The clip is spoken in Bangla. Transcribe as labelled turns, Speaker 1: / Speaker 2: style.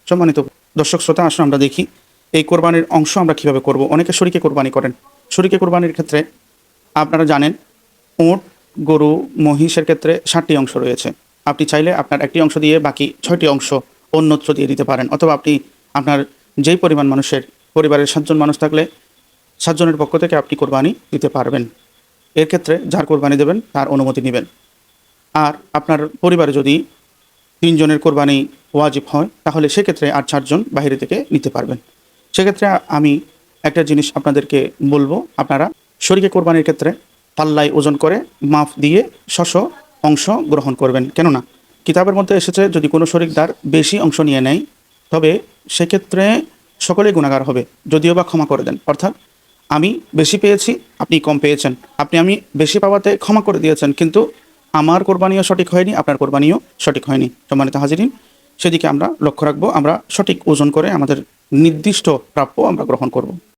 Speaker 1: সম্মানিত দর্শক শ্রোতা, আসলে আমরা দেখি এই কোরবানির অংশ আমরা কিভাবে করব। অনেকে শরীকে কোরবানি করেন। শরীকে কোরবানির ক্ষেত্রে আপনারা জানেন, উট, গরু, মহিষের ক্ষেত্রে 7টি অংশ রয়েছে। আপনি চাইলে আপনার একটি অংশ দিয়ে বাকি 6টি অংশ অন্যত্র দিয়ে দিতে পারেন, অথবা আপনি আপনার যেই পরিমাণ মানুষের, পরিবারের 7 জন মানুষ থাকলে 7 জনের পক্ষ থেকে আপনি কোরবানি দিতে পারবেন। এর ক্ষেত্রে যার কোরবানি দেবেন তার অনুমতি নেবেন। আর আপনার পরিবারে যদি 3 জনের কোরবানি ওয়াজিব হয়, তাহলে সেক্ষেত্রে আর 4 জন বাইরে থেকে নিতে পারবেন। সেক্ষেত্রে আমি একটা জিনিস আপনাদেরকে বলবো, আপনারা শরীকে কোরবানির ক্ষেত্রে পাল্লায় ওজন করে মাপ দিয়ে অংশ গ্রহণ করবেন। কেননা কিতাবের মধ্যে এসেছে, যদি কোনো শরিকদার বেশি অংশ নিয়ে নেয় তবে সেক্ষেত্রে সকলেই গুনাহগার হবে, যদিও বা ক্ষমা করে দেন। অর্থাৎ আমি বেশি পেয়েছি, আপনি কম পেয়েছেন, আমি বেশি পাওয়াতে ক্ষমা করে দিয়েছেন, কিন্তু আমার কোরবানিও সঠিক হয়নি, আপনার কোরবানিও সঠিক হয়নি। সম্মানিত হাজিরিন, সেদিকে আমরা লক্ষ্য রাখবো। আমরা সঠিক ওজন করে আমাদের নির্দিষ্ট প্রাপ্য আমরা গ্রহণ করব।